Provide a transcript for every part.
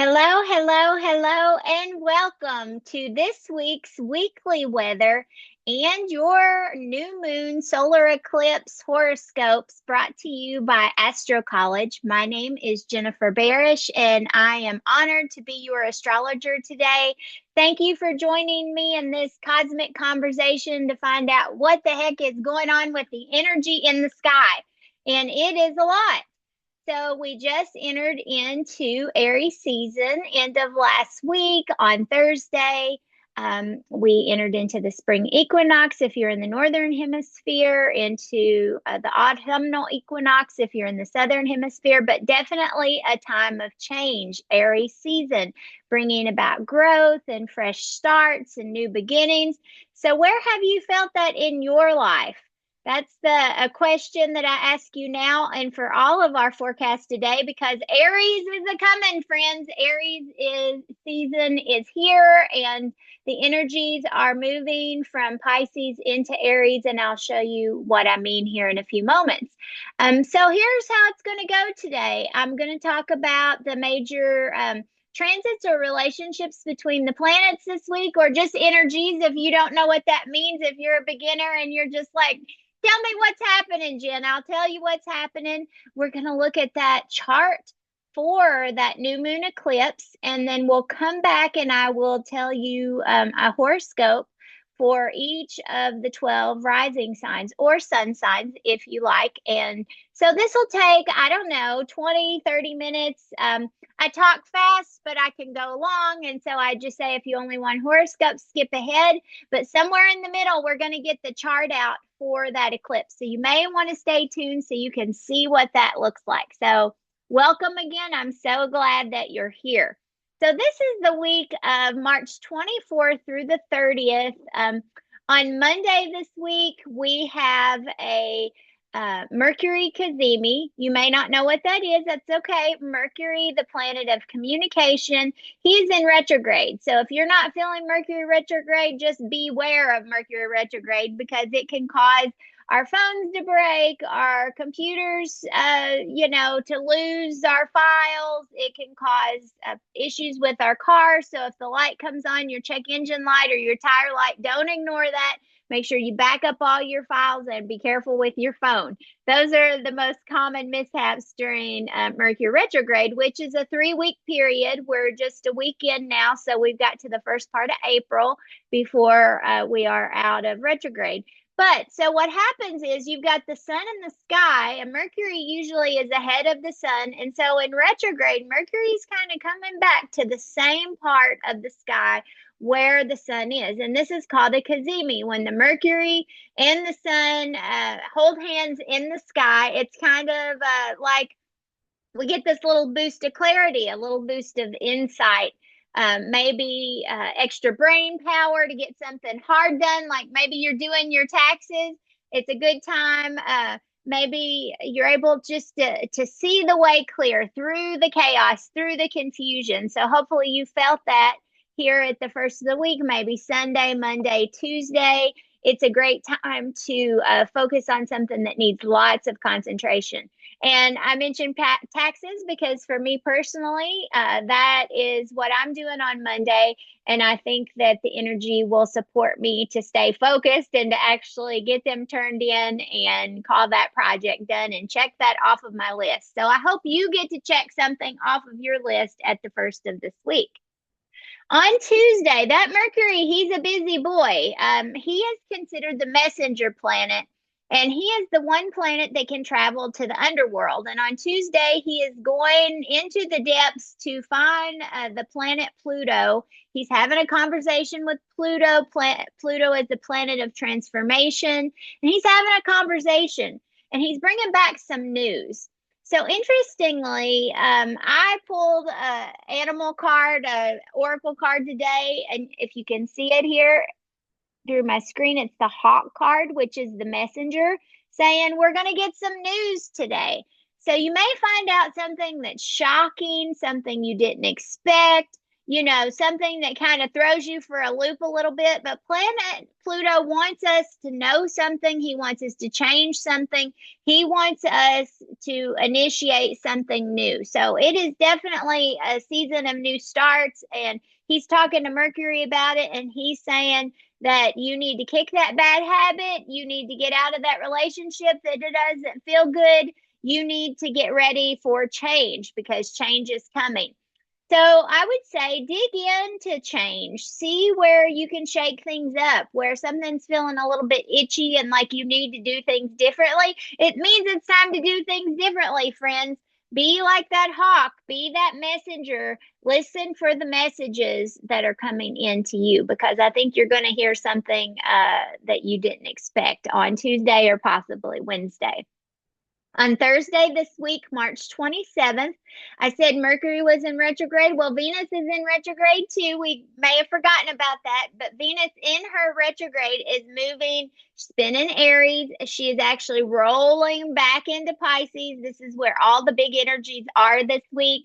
Hello, hello, hello, and welcome to this week's weekly weather and your new moon solar eclipse horoscopes brought to you by Astro College. My name is Jennifer Barish, and I am honored to be your astrologer today. Thank you for joining me in this cosmic conversation to find out what the heck is going on with the energy in the sky. And it is a lot. So we just entered into Aries season end of last week on Thursday. We entered into the spring equinox if you're in the northern hemisphere, into the autumnal equinox if you're in the southern hemisphere, but definitely a time of change, Aries season, bringing about growth and fresh starts and new beginnings. So, where have you felt that in your life? That's a question that I ask you now and for all of our forecasts today because Aries is a coming, friends. Aries is season is here and the energies are moving from Pisces into Aries, and I'll show you what I mean here in a few moments. So here's how it's going to go today. I'm going to talk about the major transits or relationships between the planets this week, or just energies if you don't know what that means. If you're a beginner and you're just like, tell me what's happening, Jen. I'll tell you what's happening. We're going to look at that chart for that new moon eclipse, and then we'll come back and I will tell you a horoscope for each of the 12 rising signs or sun signs, if you like. And so this will take, I don't know, 20, 30 minutes. I talk fast, but I can go long. And so I just say if you only want horoscope, skip ahead. But somewhere in the middle, we're going to get the chart out for that eclipse. So you may want to stay tuned so you can see what that looks like. So welcome again. I'm so glad that you're here. So this is the week of March 24th through the 30th. On Monday this week, we have a Mercury Cazimi. You may not know what that is. That's okay. Mercury, the planet of communication, he's in retrograde. So if you're not feeling Mercury retrograde, just beware of Mercury retrograde because it can cause our phones to break, our computers, to lose our files. It can cause issues with our car. So if the light comes on, your check engine light or your tire light, don't ignore that. Make sure you back up all your files and be careful with your phone. Those are the most common mishaps during Mercury retrograde, which is a 3-week period. We're just a weekend now, so we've got to the first part of April before we are out of retrograde. But so what happens is you've got the sun in the sky, and Mercury usually is ahead of the sun. And so in retrograde, Mercury's kind of coming back to the same part of the sky where the sun is. And this is called a cazimi. When the Mercury and the sun hold hands in the sky, it's kind of like we get this little boost of clarity, a little boost of insight, maybe extra brain power to get something hard done. Like maybe you're doing your taxes. It's a good time. Maybe you're able just to see the way clear through the chaos, through the confusion. So hopefully you felt that here at the first of the week, maybe Sunday, Monday, Tuesday. It's a great time to focus on something that needs lots of concentration. And I mentioned taxes because for me personally, that is what I'm doing on Monday. And I think that the energy will support me to stay focused and to actually get them turned in and call that project done and check that off of my list. So I hope you get to check something off of your list at the first of this week. On Tuesday, that Mercury, he's a busy boy. He is considered the messenger planet, and he is the one planet that can travel to the underworld. And on Tuesday, he is going into the depths to find the planet Pluto. He's having a conversation with Pluto. Pluto is the planet of transformation, and he's having a conversation, and he's bringing back some news. So interestingly, I pulled an animal card, an oracle card today, and if you can see it here through my screen, it's the hawk card, which is the messenger, saying we're going to get some news today. So you may find out something that's shocking, something you didn't expect. something that kind of throws you for a loop a little bit. But planet Pluto wants us to know something. He wants us to change something. He wants us to initiate something new. So it is definitely a season of new starts. And he's talking to Mercury about it. And he's saying that you need to kick that bad habit. You need to get out of that relationship that doesn't feel good. You need to get ready for change because change is coming. So I would say dig into change. See where you can shake things up, where something's feeling a little bit itchy and like you need to do things differently. It means it's time to do things differently, friends. Be like that hawk, be that messenger. Listen for the messages that are coming into you because I think you're going to hear something that you didn't expect on Tuesday or possibly Wednesday. On Thursday this week, March 27th, I said Mercury was in retrograde. Well, Venus is in retrograde too. We may have forgotten about that, but Venus in her retrograde is moving, spinning Aries. She is actually rolling back into Pisces. This is where all the big energies are this week.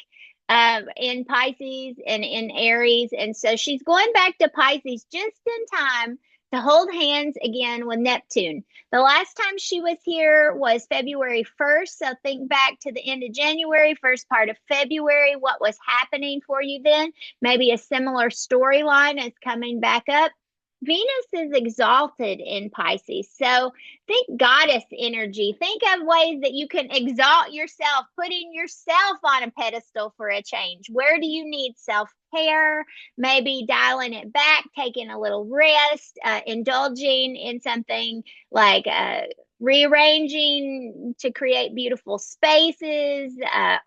In Pisces and in Aries. And so she's going back to Pisces just in time to hold hands again with Neptune. The last time she was here was February 1st. So think back to the end of January, first part of February. What was happening for you then? Maybe a similar storyline is coming back up. Venus is exalted in Pisces. So think goddess energy. Think of ways that you can exalt yourself, putting yourself on a pedestal for a change. Where do you need self care? Maybe dialing it back, taking a little rest, indulging in something like rearranging to create beautiful spaces,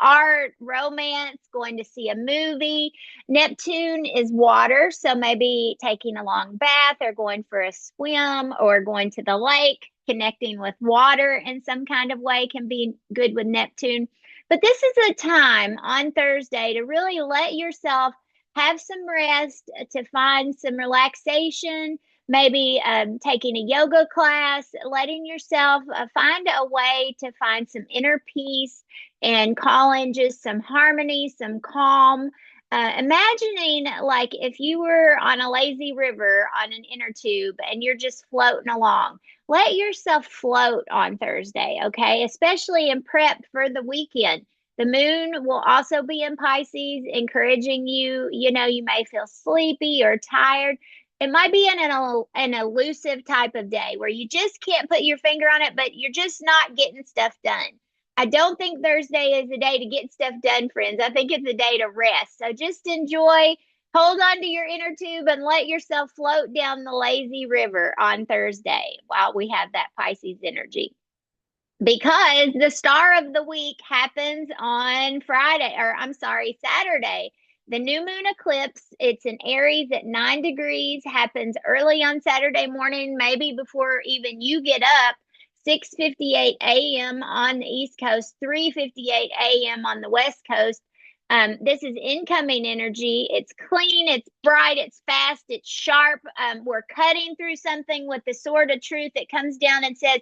art, romance, going to see a movie. Neptune is water, so maybe taking a long bath or going for a swim or going to the lake, connecting with water in some kind of way can be good with Neptune. But this is a time on Thursday to really let yourself have some rest, to find some relaxation, maybe taking a yoga class, letting yourself find a way to find some inner peace and call in just some harmony, some calm. Imagining like if you were on a lazy river on an inner tube and you're just floating along. Let yourself float on Thursday, okay? Especially in prep for the weekend. The moon will also be in Pisces, encouraging you. You may feel sleepy or tired. It might be an elusive type of day where you just can't put your finger on it, but you're just not getting stuff done. I don't think Thursday is a day to get stuff done, friends. I think it's a day to rest. So just enjoy, hold on to your inner tube, and let yourself float down the lazy river on Thursday while we have that Pisces energy because the star of the week happens on Friday, or I'm sorry, Saturday. The new moon eclipse, it's in Aries at 9 degrees, happens early on Saturday morning, maybe before even you get up, 6:58 a.m. on the East Coast, 3:58 a.m. on the West Coast. This is incoming energy. It's clean, it's bright, it's fast, it's sharp. We're cutting through something with the sword of truth that comes down and says,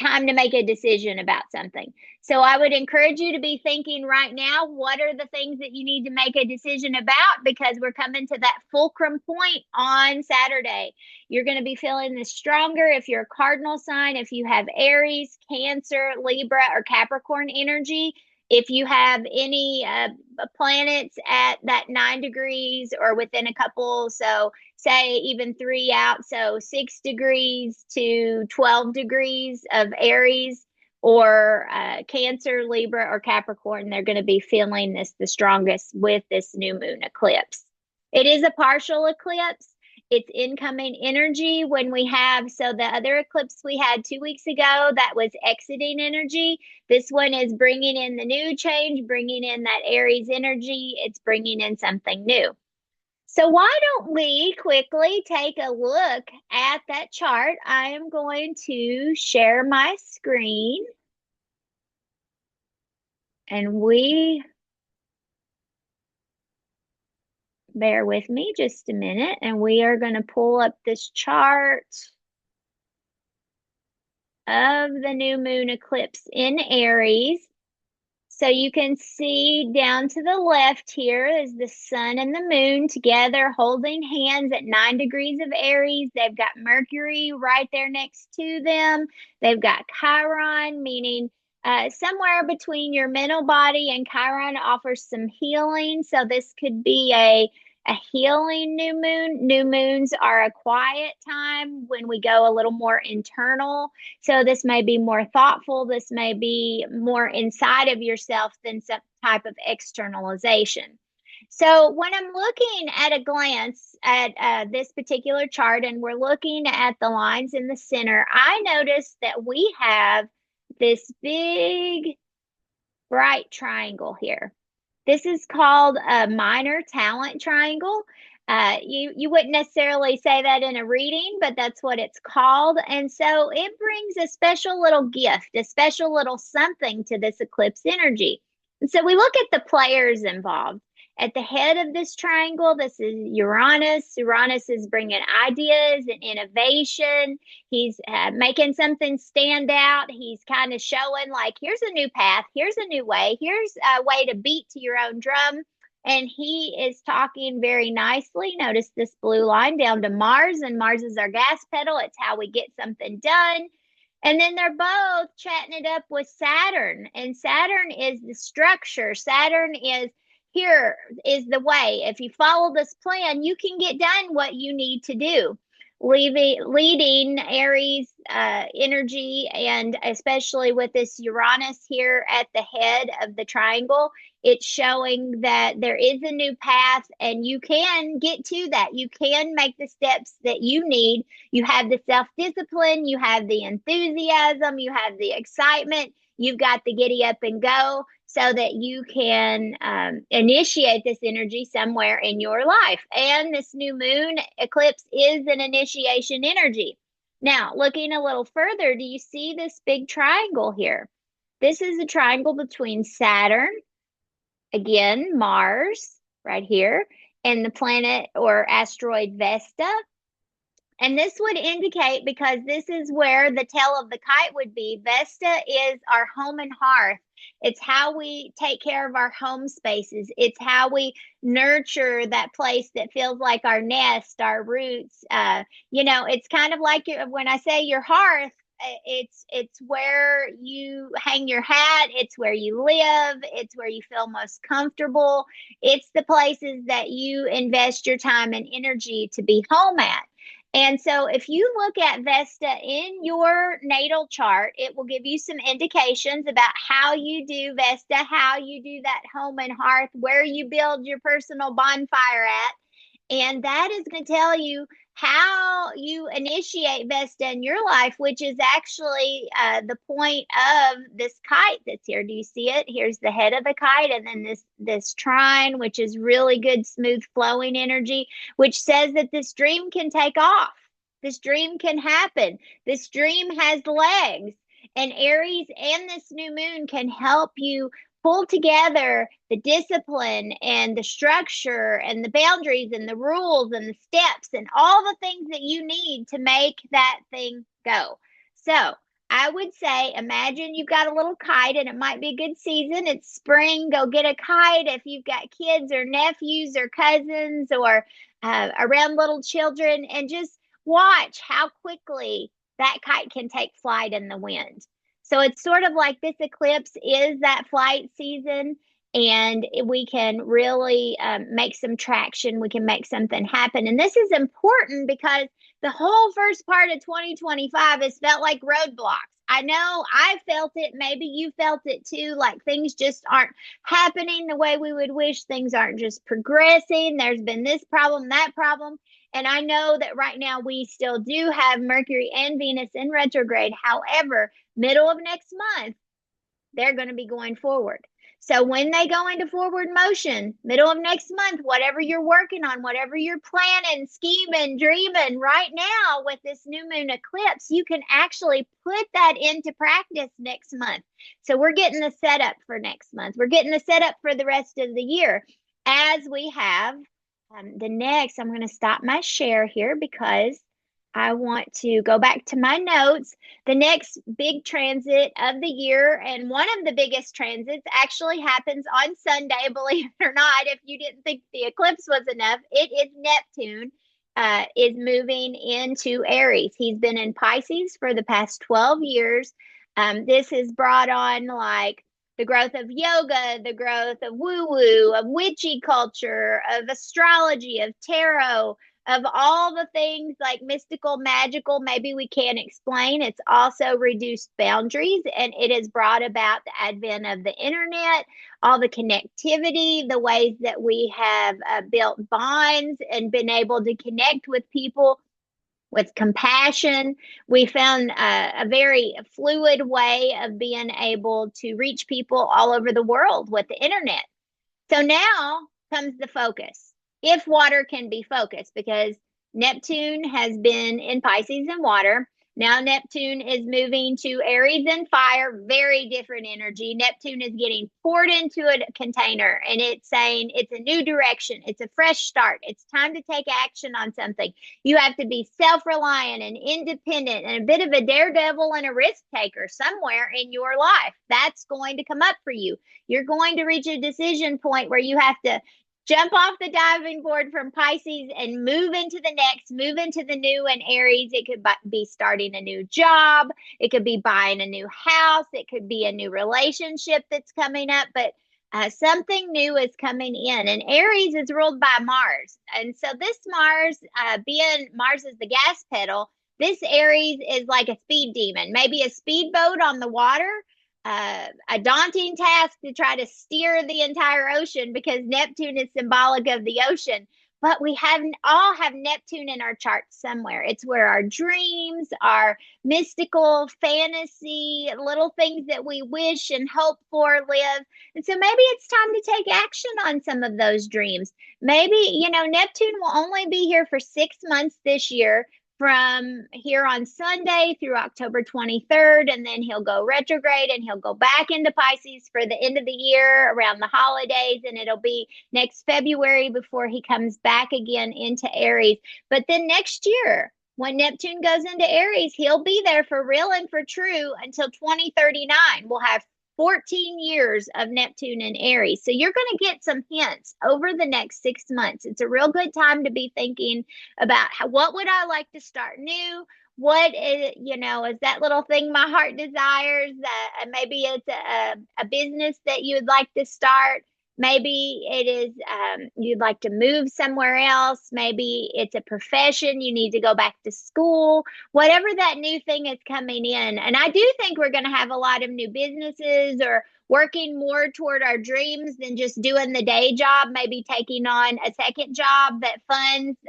time to make a decision about something. So I would encourage you to be thinking right now, what are the things that you need to make a decision about? Because we're coming to that fulcrum point on Saturday. You're going to be feeling this stronger if you're a cardinal sign, if you have Aries, Cancer, Libra, or Capricorn energy. If you have any planets at that 9 degrees or within a couple, so say even 3 out, so 6 degrees to 12 degrees of Aries or Cancer, Libra, or Capricorn, they're going to be feeling this the strongest with this new moon eclipse. It is a partial eclipse. It's incoming energy when we have, so the other eclipse we had 2 weeks ago, that was exiting energy. This one is bringing in the new change, bringing in that Aries energy. It's bringing in something new. So why don't we quickly take a look at that chart? I am going to share my screen. And bear with me just a minute, and we are going to pull up this chart of the new moon eclipse in Aries. So you can see down to the left here is the sun and the moon together holding hands at 9 degrees of Aries. They've got Mercury right there next to them. They've got Chiron, meaning somewhere between your mental body, and Chiron offers some healing. So this could be a healing new moon. New moons are a quiet time when we go a little more internal. So this may be more thoughtful. This may be more inside of yourself than some type of externalization. So when I'm looking at a glance at this particular chart and we're looking at the lines in the center, I notice that we have this big bright triangle here. This is called a minor talent triangle. You wouldn't necessarily say that in a reading, but that's what it's called. And so it brings a special little gift, a special little something to this eclipse energy. And so we look at the players involved. At the head of this triangle, this is Uranus. Uranus is bringing ideas and innovation. He's making something stand out. He's kind of showing, like, here's a new path, here's a new way, here's a way to beat to your own drum. And he is talking very nicely. Notice this blue line down to Mars, and Mars is our gas pedal. It's how we get something done. And then they're both chatting it up with Saturn, and Saturn is the structure. Saturn is, here is the way. If you follow this plan, you can get done what you need to do. Leading Aries energy, and especially with this Uranus here at the head of the triangle, it's showing that there is a new path and you can get to that. You can make the steps that you need. You have the self-discipline, you have the enthusiasm, you have the excitement, you've got the giddy up and go, so that you can initiate this energy somewhere in your life. And this new moon eclipse is an initiation energy. Now, looking a little further, do you see this big triangle here? This is a triangle between Saturn, again, Mars, right here, and the planet or asteroid Vesta. And this would indicate, because this is where the tail of the kite would be, Vesta is our home and hearth. It's how we take care of our home spaces. It's how we nurture that place that feels like our nest, our roots. It's kind of like when I say your hearth, it's where you hang your hat. It's where you live. It's where you feel most comfortable. It's the places that you invest your time and energy to be home at. And so if you look at Vesta in your natal chart, it will give you some indications about how you do Vesta, how you do that home and hearth, where you build your personal bonfire at. And that is going to tell you how you initiate Vesta in your life, which is actually the point of this kite that's here. Do you see it? Here's the head of the kite, and then this trine, which is really good, smooth flowing energy, which says that this dream can take off. This dream can happen. This dream has legs. And Aries and this new moon can help you pull together the discipline and the structure and the boundaries and the rules and the steps and all the things that you need to make that thing go. So I would say, imagine you've got a little kite, and it might be a good season. It's spring. Go get a kite if you've got kids or nephews or cousins or around little children, and just watch how quickly that kite can take flight in the wind. So it's sort of like this eclipse is that flight season, and we can really make some traction. We can make something happen. And this is important because the whole first part of 2025 has felt like roadblocks. I know I felt it. Maybe you felt it too. Like things just aren't happening the way we would wish. Things aren't just progressing. There's been this problem, that problem. And I know that right now we still do have Mercury and Venus in retrograde. However, middle of next month, they're going to be going forward. So when they go into forward motion, middle of next month, whatever you're working on, whatever you're planning, scheming, dreaming right now with this new moon eclipse, you can actually put that into practice next month. So we're getting the setup for next month. We're getting the setup for the rest of the year as we have the next. I'm going to stop my share here because I want to go back to my notes. The next big transit of the year, and one of the biggest transits, actually happens on Sunday, believe it or not. If you didn't think the eclipse was enough, it is Neptune. Is moving into Aries. He's been in Pisces for the past 12 years. This has brought on like the growth of yoga, the growth of woo woo, of witchy culture, of astrology, of tarot, of all the things like mystical, magical, maybe we can't explain. It's also reduced boundaries, and it has brought about the advent of the internet, all the connectivity, the ways that we have built bonds and been able to connect with people with compassion. We found a very fluid way of being able to reach people all over the world with the internet. So now comes the focus. If water can be focused, because Neptune has been in Pisces and water. Now Neptune is moving to Aries and fire, very different energy. Neptune is getting poured into a container and it's saying it's a new direction. It's a fresh start. It's time to take action on something. You have to be self-reliant and independent and a bit of a daredevil and a risk taker somewhere in your life. That's going to come up for you. You're going to reach a decision point where you have to jump off the diving board from Pisces and move into the next, move into the new and Aries. It could be starting a new job. It could be buying a new house. It could be a new relationship that's coming up, but something new is coming in. And Aries is ruled by Mars. And so this Mars, being Mars is the gas pedal, this Aries is like a speed demon, maybe a speedboat on the water, a daunting task to try to steer the entire ocean because Neptune is symbolic of the ocean. But we all have Neptune in our charts somewhere. It's where our dreams, our mystical fantasy, little things that we wish and hope for live. And so maybe it's time to take action on some of those dreams. Maybe, Neptune will only be here for 6 months this year, from here on Sunday through October 23rd, and then he'll go retrograde and he'll go back into Pisces for the end of the year around the holidays, and it'll be next February before he comes back again into Aries. But then next year, when Neptune goes into Aries, he'll be there for real and for true until 2039. We'll have 14 years of Neptune in Aries. So you're going to get some hints over the next 6 months. It's a real good time to be thinking about what would I like to start new? What is that little thing my heart desires? Maybe it's a business that you would like to start. Maybe it is you'd like to move somewhere else. Maybe it's a profession. You need to go back to school. Whatever that new thing is coming in. And I do think we're going to have a lot of new businesses or working more toward our dreams than just doing the day job, maybe taking on a second job that funds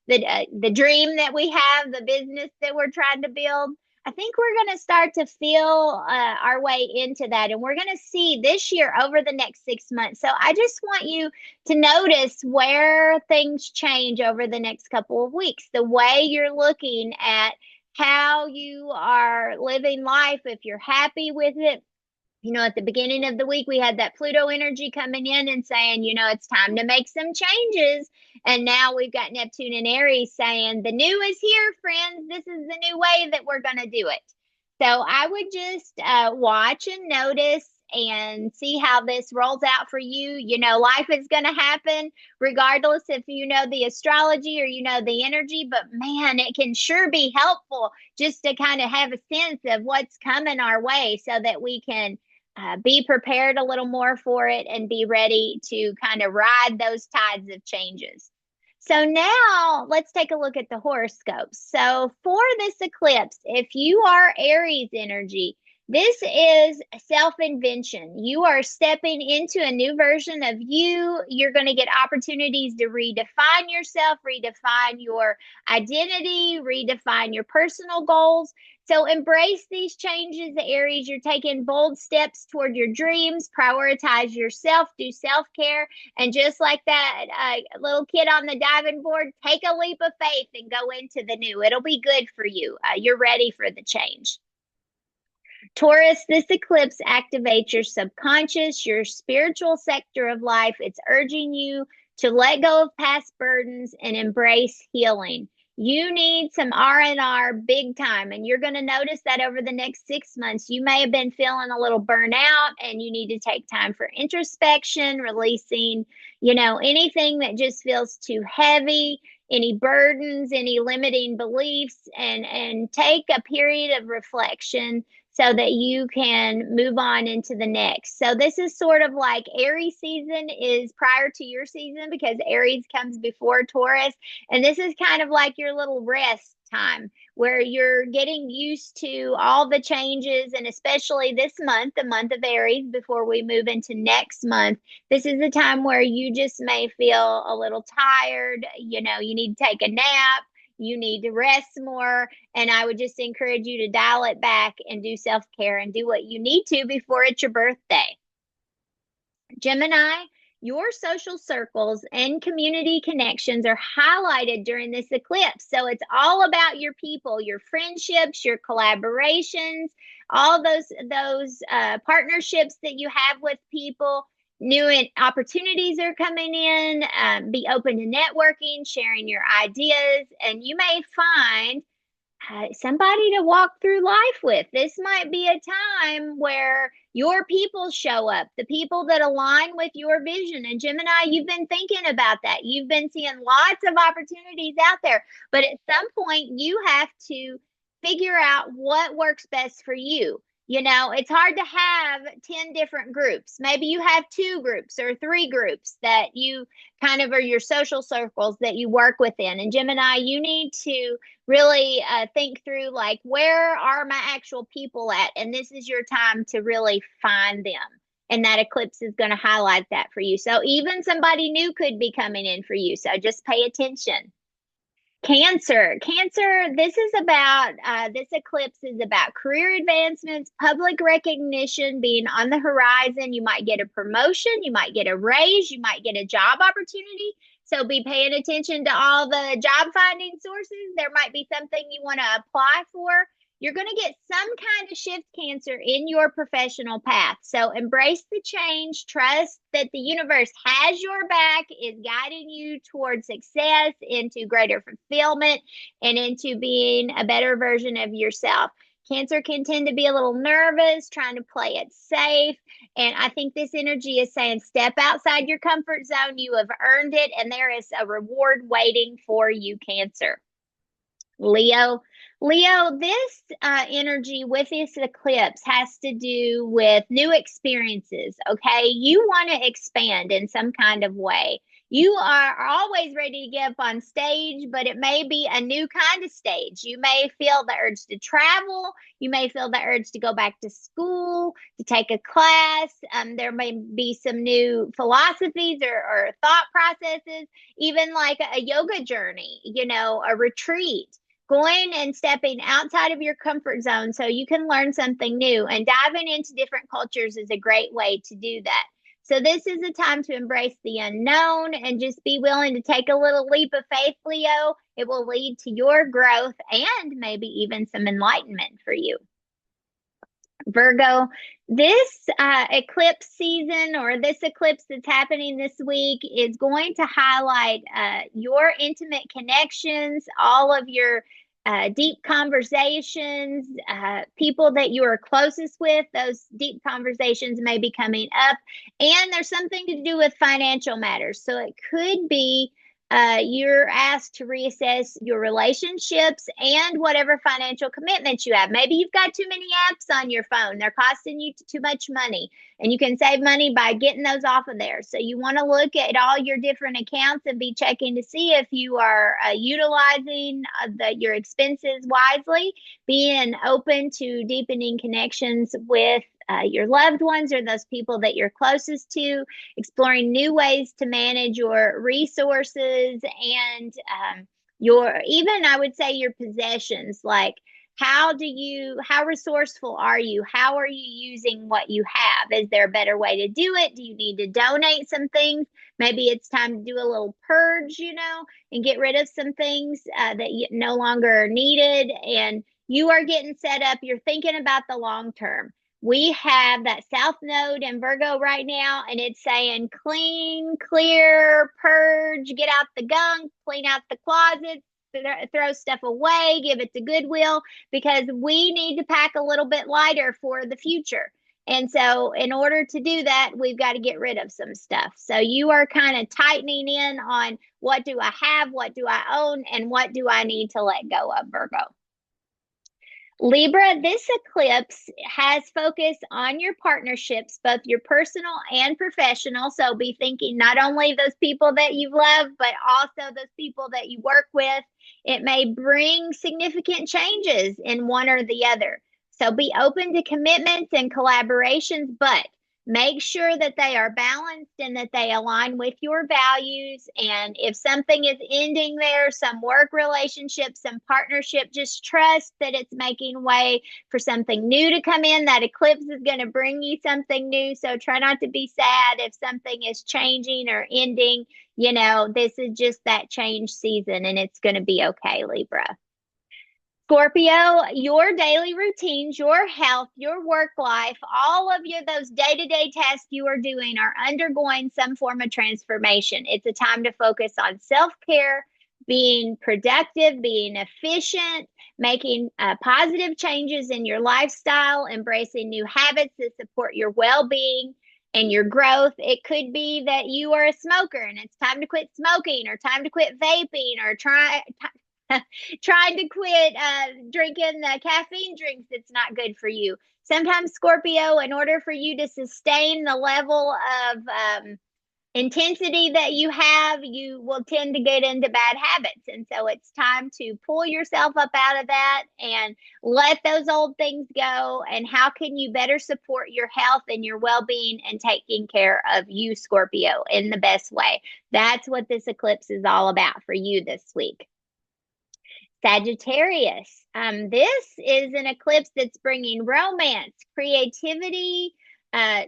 the dream that we have, the business that we're trying to build. I think we're going to start to feel our way into that. And we're going to see this year over the next 6 months. So I just want you to notice where things change over the next couple of weeks, the way you're looking at how you are living life, if you're happy with it. At the beginning of the week, we had that Pluto energy coming in and saying, it's time to make some changes. And now we've got Neptune and Aries saying, the new is here, friends. This is the new way that we're going to do it. So I would just watch and notice and see how this rolls out for you. Life is going to happen regardless if you know the astrology or the energy, but man, it can sure be helpful just to kind of have a sense of what's coming our way so that we can be prepared a little more for it and be ready to kind of ride those tides of changes. So now let's take a look at the horoscopes. So for this eclipse, if you are Aries energy, this is self-invention. You are stepping into a new version of you. You're going to get opportunities to redefine yourself, redefine your identity, redefine your personal goals. So embrace these changes, Aries. You're taking bold steps toward your dreams. Prioritize yourself. Do self-care. And just like that little kid on the diving board, take a leap of faith and go into the new. It'll be good for you. You're ready for the change. Taurus, this eclipse activates your subconscious, your spiritual sector of life. It's urging you to let go of past burdens and embrace healing. You need some R&R big time, and you're going to notice that over the next 6 months. You may have been feeling a little burnout, and you need to take time for introspection, releasing, anything that just feels too heavy, any burdens, any limiting beliefs, and take a period of reflection so that you can move on into the next. So this is sort of like Aries season is prior to your season, because Aries comes before Taurus. And this is kind of like your little rest time where you're getting used to all the changes. And especially this month, the month of Aries, before we move into next month, this is the time where you just may feel a little tired. You need to take a nap. You need to rest more. And I would just encourage you to dial it back and do self care and do what you need to before it's your birthday. Gemini, your social circles and community connections are highlighted during this eclipse. So it's all about your people, your friendships, your collaborations, all those partnerships that you have with people. New opportunities are coming in. Be open to networking, sharing your ideas, and you may find somebody to walk through life with. This might be a time where your people show up, the people that align with your vision. And Gemini, you've been thinking about that. You've been seeing lots of opportunities out there, but at some point you have to figure out what works best for you. It's hard to have 10 different groups. Maybe you have two groups or three groups that you kind of are your social circles that you work within. And Gemini, you need to really think through, like, where are my actual people at? And this is your time to really find them. And that eclipse is going to highlight that for you. So even somebody new could be coming in for you. So just pay attention. Cancer. This eclipse is about career advancements, public recognition being on the horizon. You might get a promotion, you might get a raise, you might get a job opportunity. So be paying attention to all the job finding sources. There might be something you want to apply for. You're going to get some kind of shift, Cancer, in your professional path. So embrace the change. Trust that the universe has your back, is guiding you towards success, into greater fulfillment, and into being a better version of yourself. Cancer can tend to be a little nervous, trying to play it safe. And I think this energy is saying, step outside your comfort zone. You have earned it, and there is a reward waiting for you, Cancer. Leo, this energy with this eclipse has to do with new experiences. Okay, you want to expand in some kind of way. You are always ready to get up on stage, but it may be a new kind of stage. You may feel the urge to travel. You may feel the urge to go back to school, to take a class. There may be some new philosophies or thought processes, even like a yoga journey, a retreat. Going and stepping outside of your comfort zone so you can learn something new, and diving into different cultures is a great way to do that. So this is a time to embrace the unknown and just be willing to take a little leap of faith, Leo. It will lead to your growth and maybe even some enlightenment for you. Virgo, this eclipse season, or this eclipse that's happening this week, is going to highlight your intimate connections, all of your deep conversations, people that you are closest with. Those deep conversations may be coming up, and there's something to do with financial matters. So it could be you're asked to reassess your relationships and whatever financial commitments you have. Maybe you've got too many apps on your phone. They're costing you too much money, and you can save money by getting those off of there. So you want to look at all your different accounts and be checking to see if you are utilizing your expenses wisely, being open to deepening connections with your loved ones or those people that you're closest to, exploring new ways to manage your resources and I would say your possessions. Like, how resourceful are you? How are you using what you have? Is there a better way to do it? Do you need to donate some things? Maybe it's time to do a little purge, and get rid of some things that you no longer are needed. And you are getting set up. You're thinking about the long term. We have that South Node in Virgo right now, and it's saying clean, clear, purge, get out the gunk, clean out the closets, throw stuff away, give it to Goodwill, because we need to pack a little bit lighter for the future. And so, in order to do that, we've got to get rid of some stuff. So, you are kind of tightening in on what do I have, what do I own, and what do I need to let go of, Virgo. Libra, this eclipse has focus on your partnerships, both your personal and professional. So be thinking not only those people that you love, but also those people that you work with. It may bring significant changes in one or the other. So be open to commitments and collaborations, but make sure that they are balanced and that they align with your values. And if something is ending there, some work relationship, some partnership, just trust that it's making way for something new to come in. That eclipse is going to bring you something new. So try not to be sad if something is changing or ending. You know, this is just that change season, and it's going to be okay, Libra. Scorpio, your daily routines, your health, your work life, all of those day-to-day tasks you are doing are undergoing some form of transformation. It's a time to focus on self-care, being productive, being efficient, making positive changes in your lifestyle, embracing new habits that support your well-being and your growth. It could be that you are a smoker and it's time to quit smoking, or time to quit vaping, or trying to quit drinking the caffeine drinks that's not good for you. Sometimes, Scorpio, in order for you to sustain the level of intensity that you have, you will tend to get into bad habits. And so it's time to pull yourself up out of that and let those old things go. And how can you better support your health and your well-being and taking care of you, Scorpio, in the best way? That's what this eclipse is all about for you this week. Sagittarius, this is an eclipse that's bringing romance, creativity,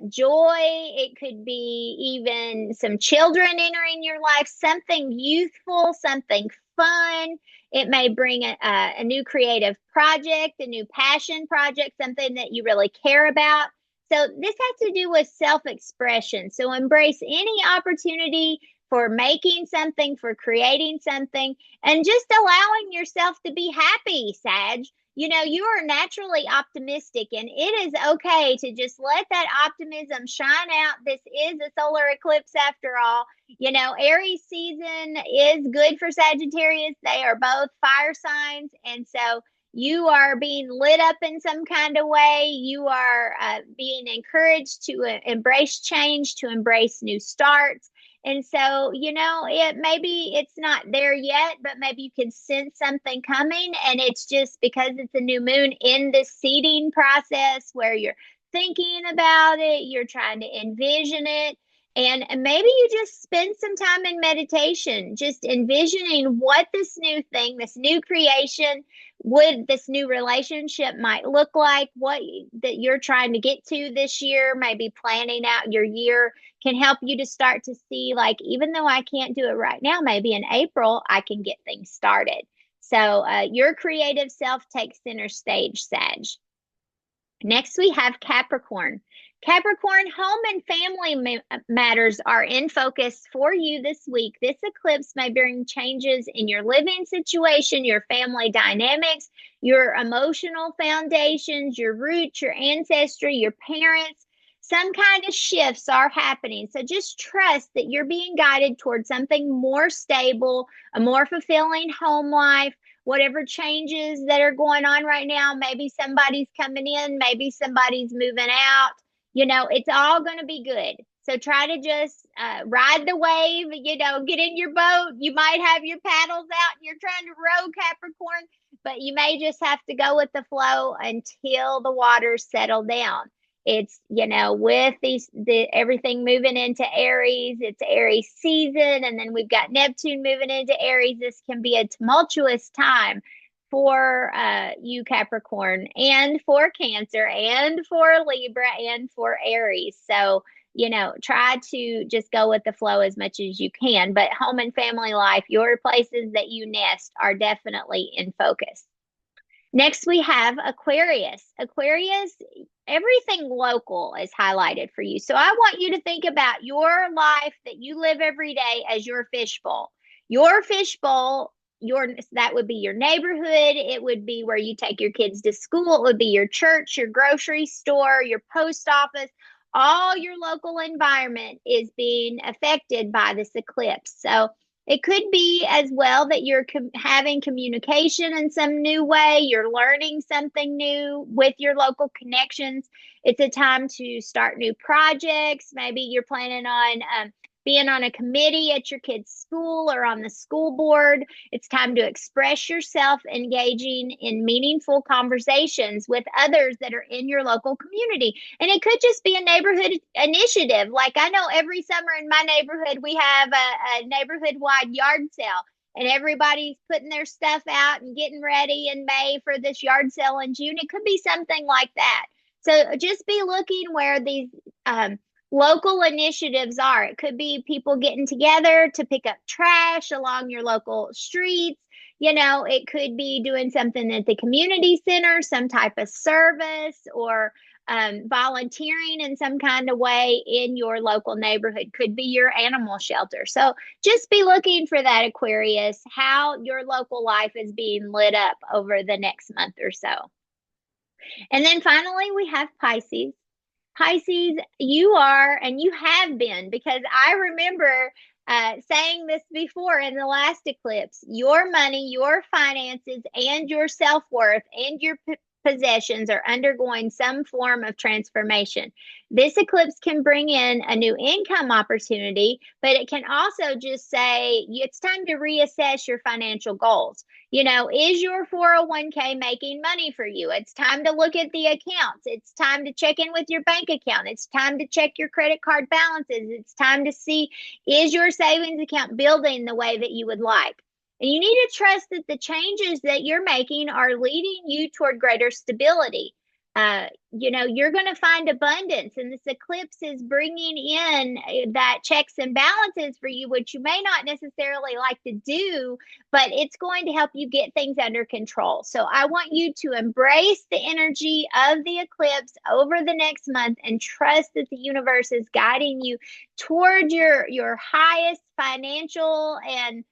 joy. It could be even some children entering your life, something youthful, something fun. It may bring a new creative project, a new passion project, something that you really care about. So this has to do with self-expression. So embrace any opportunity for making something, for creating something, and just allowing yourself to be happy, Sag. You know, you are naturally optimistic, and it is okay to just let that optimism shine out. This is a solar eclipse after all. You know, Aries season is good for Sagittarius. They are both fire signs, and so you are being lit up in some kind of way. You are being encouraged to embrace change, to embrace new starts. And so, you know, maybe it's not there yet, but maybe you can sense something coming. And it's just because it's a new moon in the seeding process where you're thinking about it, you're trying to envision it. And maybe you just spend some time in meditation, just envisioning what this new thing, this new creation, would this new relationship might look like, what that you're trying to get to this year, maybe planning out your year can help you to start to see, like, even though I can't do it right now, maybe in April, I can get things started. So your creative self takes center stage, Sag. Next, we have Capricorn. Capricorn, home and family matters are in focus for you this week. This eclipse may bring changes in your living situation, your family dynamics, your emotional foundations, your roots, your ancestry, your parents. Some kind of shifts are happening. So just trust that you're being guided towards something more stable, a more fulfilling home life. Whatever changes that are going on right now, maybe somebody's coming in, maybe somebody's moving out. You know, it's all going to be good. So try to just ride the wave, you know, get in your boat. You might have your paddles out and you're trying to row, Capricorn, but you may just have to go with the flow until the waters settle down. It's, you know, with everything moving into Aries, it's Aries season, and then we've got Neptune moving into Aries. This can be a tumultuous time for you, Capricorn, and for Cancer, and for Libra, and for Aries. So, you know, try to just go with the flow as much as you can. But home and family life, your places that you nest, are definitely in focus. Next, we have Aquarius. Aquarius, everything local is highlighted for you. So I want you to think about your life that you live every day as your fishbowl. Your fishbowl, that would be your neighborhood. It would be where you take your kids to school. It would be your church, your grocery store, your post office. All your local environment is being affected by this eclipse. So it could be as well that you're having communication in some new way. You're learning something new with your local connections. It's a time to start new projects. Maybe you're planning on being on a committee at your kid's school or on the school board. It's time to express yourself, engaging in meaningful conversations with others that are in your local community. And it could just be a neighborhood initiative. Like I know every summer in my neighborhood, we have a neighborhood wide yard sale. And everybody's putting their stuff out and getting ready in May for this yard sale in June. It could be something like that. So just be looking where these local initiatives are. It could be people getting together to pick up trash along your local streets. It could be doing something at the community center, some type of service, or volunteering in some kind of way in your local neighborhood. Could be your animal shelter. So just be looking for that, Aquarius, how your local life is being lit up over the next month or so. And then finally, we have Pisces. Pisces, you are, and you have been, because I remember saying this before in the last eclipse, your money, your finances, and your self-worth and your possessions are undergoing some form of transformation. This eclipse can bring in a new income opportunity, but it can also just say it's time to reassess your financial goals. Is your 401k making money for you? It's time to look at the accounts. It's time to check in with your bank account. It's time to check your credit card balances. It's time to see, is your savings account building the way that you would like? And you need to trust that the changes that you're making are leading you toward greater stability. You're going to find abundance, and this eclipse is bringing in that checks and balances for you, which you may not necessarily like to do, but it's going to help you get things under control. So I want you to embrace the energy of the eclipse over the next month and trust that the universe is guiding you toward your highest financial and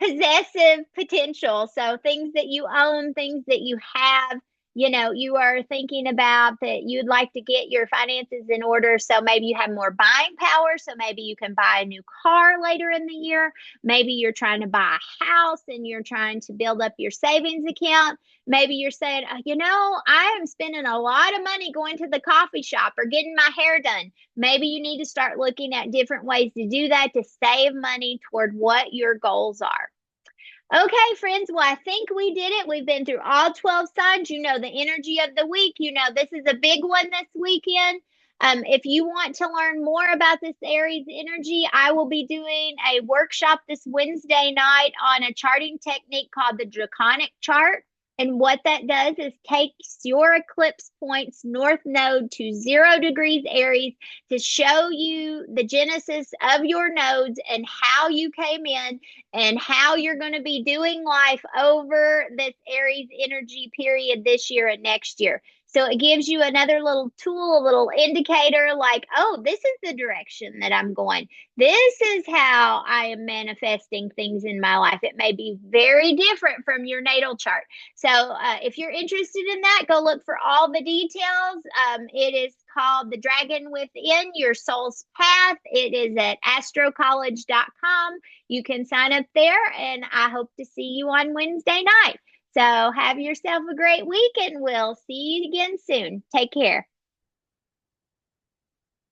possessive potential. So things that you own, things that you have, you are thinking about that you'd like to get your finances in order. So maybe you have more buying power. So maybe you can buy a new car later in the year. Maybe you're trying to buy a house and you're trying to build up your savings account. Maybe you're saying, I am spending a lot of money going to the coffee shop or getting my hair done. Maybe you need to start looking at different ways to do that to save money toward what your goals are. Okay, friends. Well, I think we did it. We've been through all 12 signs. The energy of the week. This is a big one this weekend. If you want to learn more about this Aries energy, I will be doing a workshop this Wednesday night on a charting technique called the Draconic chart. And what that does is takes your eclipse points north node to 0 degrees Aries to show you the genesis of your nodes and how you came in and how you're going to be doing life over this Aries energy period this year and next year. So it gives you another little tool, a little indicator like, oh, this is the direction that I'm going. This is how I am manifesting things in my life. It may be very different from your natal chart. So if you're interested in that, go look for all the details. It is called The Dragon Within Your Soul's Path. It is at astrocollege.com. You can sign up there, and I hope to see you on Wednesday night. So have yourself a great week, and we'll see you again soon. Take care.